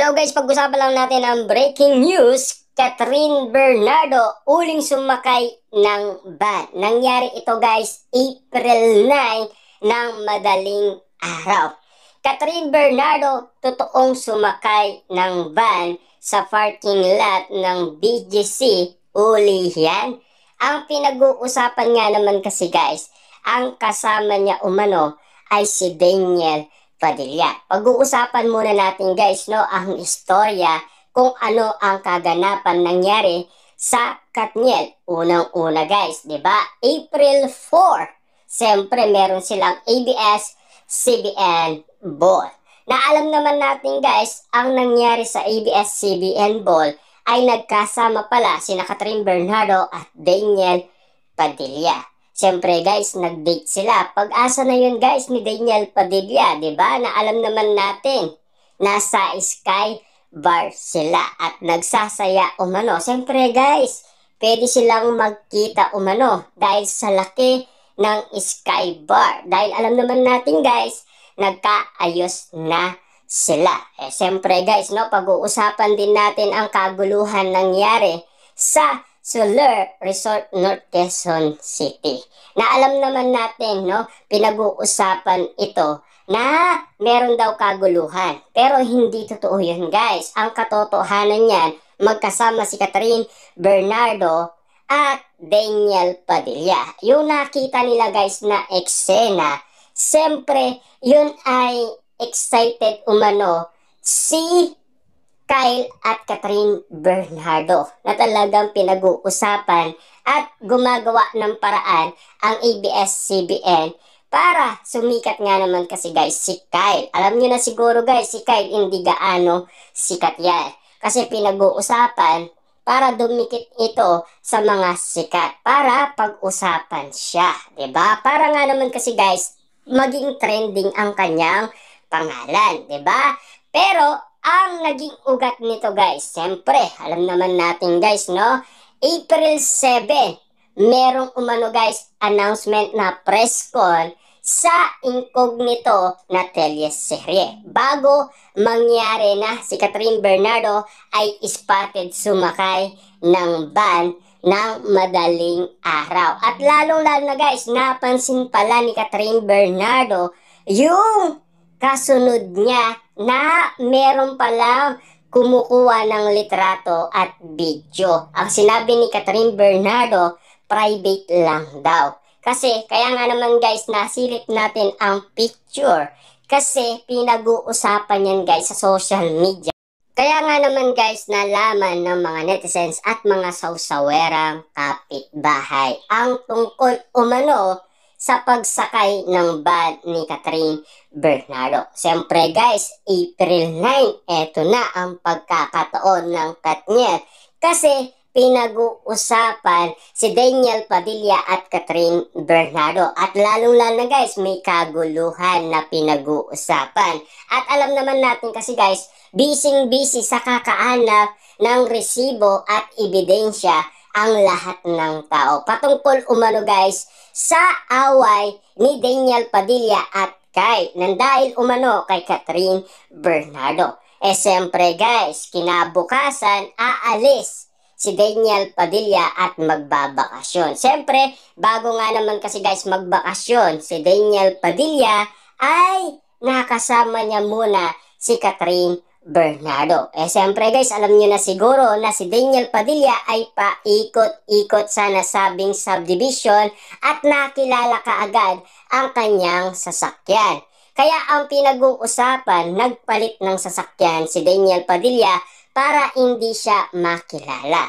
Hello guys, pag-usapan lang natin ang breaking news. Catherine Bernardo uling sumakay ng van. Nangyari ito guys, April 9 ng madaling araw. Catherine Bernardo totoong sumakay ng van sa parking lot ng BGC. Uli yan. Ang pinag-uusapan nga naman kasi guys, ang kasama niya umano ay si Daniel Padilla. Pag-uusapan muna natin guys ang istorya kung ano ang kaganapan nangyari sa Katniel. Unang-una guys, 'di ba? April 4. Siyempre meron silang ABS-CBN Ball. Na alam naman natin guys, ang nangyari sa ABS-CBN Ball ay nagkasama pala sina Catherine Bernardo at Daniel Padilla. Siyempre guys, nag-date sila. Pag-asa na yun guys ni Daniel Padilla, 'di ba? Na alam naman natin, nasa Sky Bar sila at nagsasaya umano. Siyempre guys, pwede silang magkita umano dahil sa laki ng Sky Bar. Dahil alam naman natin guys, nagkaayos na sila. Siyempre guys, pag-uusapan din natin ang kaguluhan nangyari sa Solar Resort North Quezon City. Na alam naman natin, pinag-uusapan ito na meron daw kaguluhan. Pero hindi totoo yun guys. Ang katotohanan niyan, magkasama si Catherine Bernardo at Daniel Padilla. Yung nakita nila guys na eksena, siyempre yun ay excited umano si Kyle at Catherine Bernardo na talagang pinag-uusapan at gumagawa ng paraan ang ABS-CBN para sumikat nga naman kasi guys si Kyle. Alam nyo na siguro guys, si Kyle hindi gaano sikat yan. Kasi pinag-uusapan para dumikit ito sa mga sikat. Para pag-usapan siya. 'Di ba? Para nga naman kasi guys, maging trending ang kanyang pangalan. 'Di ba? Pero ang naging ugat nito guys, siyempre, alam naman natin guys, April 7, merong umano guys, announcement na press con sa incognito na teleserye. Bago mangyari na si Catherine Bernardo ay spotted sumakay ng van ng madaling araw. At lalong-lalo na guys, napansin pala ni Catherine Bernardo yung kasunod niya na meron palang kumukuha ng litrato at video. Ang sinabi ni Catherine Bernardo, private lang daw. Kasi, kaya nga naman guys, nasilip natin ang picture. Kasi, pinag-uusapan yan guys sa social media. Kaya nga naman guys, nalaman ng mga netizens at mga sausawerang kapitbahay ang tungkol umano sa pagsakay ng van ni Catherine Bernardo. Siyempre guys, April 9, eto na ang pagkakataon ng Katniel. Kasi pinag-uusapan si Daniel Padilla at Catherine Bernardo. At lalong-lalo na guys, may kaguluhan na pinag-uusapan. At alam naman natin kasi guys, busy sa kakaanap ng resibo at ebidensya ang lahat ng tao. Patungkol umano guys sa away ni Daniel Padilla at Kyle nang dahil umano kay Catherine Bernardo. Siyempre guys, kinabukasan aalis si Daniel Padilla at magbabakasyon. Siyempre, bago nga naman kasi guys magbakasyon si Daniel Padilla ay nakasama niya muna si Catherine Bernardo. Siyempre guys, alam nyo na siguro na si Daniel Padilla ay paikot-ikot sa nasabing subdivision at nakilala kaagad ang kanyang sasakyan. Kaya ang pinag-uusapan, nagpalit ng sasakyan si Daniel Padilla para hindi siya makilala.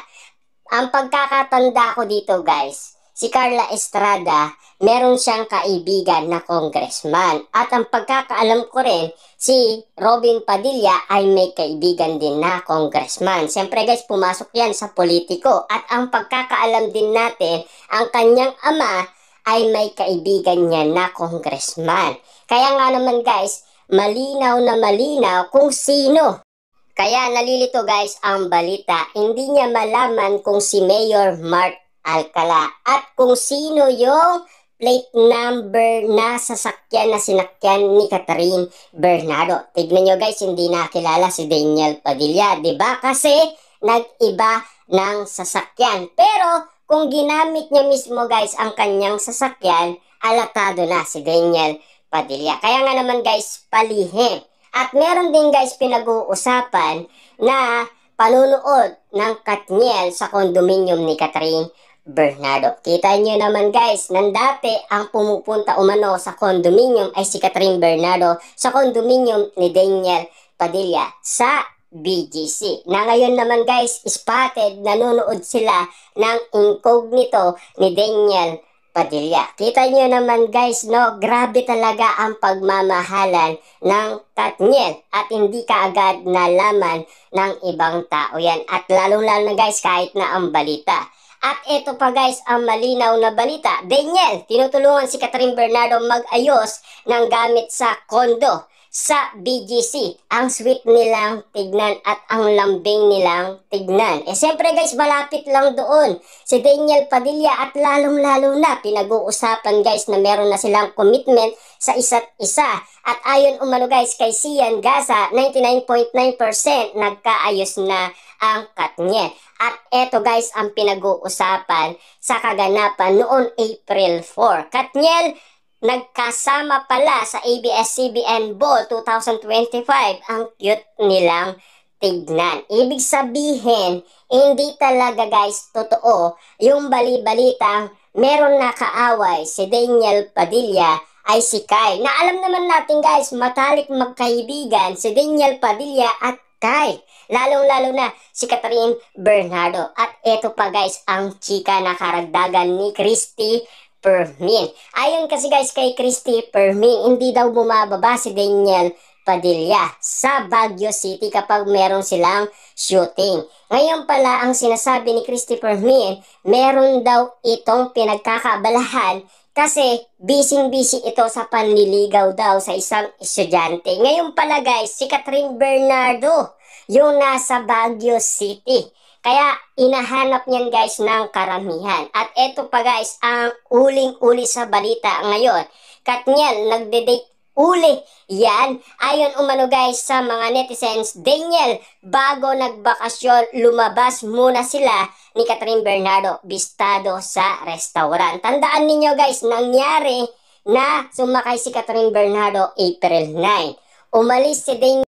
Ang pagkakatanda ko dito guys, si Carla Estrada, meron siyang kaibigan na congressman. At ang pagkakaalam ko rin, si Robin Padilla ay may kaibigan din na congressman. Siyempre guys, pumasok yan sa politiko. At ang pagkakaalam din natin, ang kanyang ama ay may kaibigan niya na congressman. Kaya nga naman guys, malinaw na malinaw kung sino. Kaya nalilito guys ang balita, hindi niya malaman kung si Mayor Mark Alcala at kung sino yung plate number na sasakyan na sinakyan ni Catherine Bernardo. Tignan nyo guys, hindi nakilala si Daniel Padilla, 'di ba? Kasi nag-iba ng sasakyan. Pero kung ginamit niya mismo guys ang kanyang sasakyan, alatado na si Daniel Padilla. Kaya nga naman guys, palihim. At meron din guys pinag-uusapan na panunood ng Katniel sa condominium ni Catherine Bernardo. Kita nyo naman guys, nandati ang pumupunta umano sa condominium ay si Catherine Bernardo sa condominium ni Daniel Padilla sa BGC. Na ngayon naman guys, spotted, nanonood sila ng incognito ni Daniel Padilla. Kita nyo naman guys, no, grabe talaga ang pagmamahalan ng Katniel at hindi kaagad nalaman ng ibang tao yan. At lalong-lalo na guys, kahit na ang balita. At ito pa guys, ang malinaw na balita. Daniel, tinutulungan si Catherine Bernardo mag-ayos ng gamit sa kondo sa BGC. Ang sweet nilang tignan at ang lambing nilang tignan. Siyempre guys, malapit lang doon si Daniel Padilla at lalong-lalo na pinag-uusapan guys na meron na silang commitment sa isa't isa. At ayon umano guys kay Sian Gaza, 99.9% nagkaayos na ang Katniel. At eto guys ang pinag-uusapan sa kaganapan noon April 4. Katniel, nagkasama pala sa ABS-CBN Ball 2025. Ang cute nilang tignan. Ibig sabihin, hindi talaga guys totoo yung bali-balitang meron na kaaway si Daniel Padilla ay si Kai. Na alam naman natin guys, matalik magkaibigan si Daniel Padilla at Kai. Lalong-lalo na si Catherine Bernardo. At eto pa guys, ang chika na karagdagan ni Christy Permin. Ayon kasi guys kay Christy Permin, hindi daw bumababa si Daniel Padilla sa Baguio City kapag meron silang shooting. Ngayon pala ang sinasabi ni Christy Permin, meron daw itong pinagkakaabalahan kasi busy-busy ito sa panliligaw daw sa isang estudyante. Ngayon pala guys, si Catherine Bernardo yung nasa Baguio City. Kaya inahanap niyan guys ng karamihan. At eto pa guys, ang uling-uli sa balita ngayon. Katniel, nagde-date uli. Yan, ayon umano guys sa mga netizens, Daniel, bago nagbakasyon, lumabas muna sila ni Catherine Bernardo, bistado sa restaurant. Tandaan ninyo guys, nangyari na sumakay si Catherine Bernardo April 9. Umalis si Daniel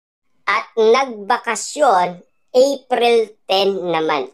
at nagbakasyon April 10 naman.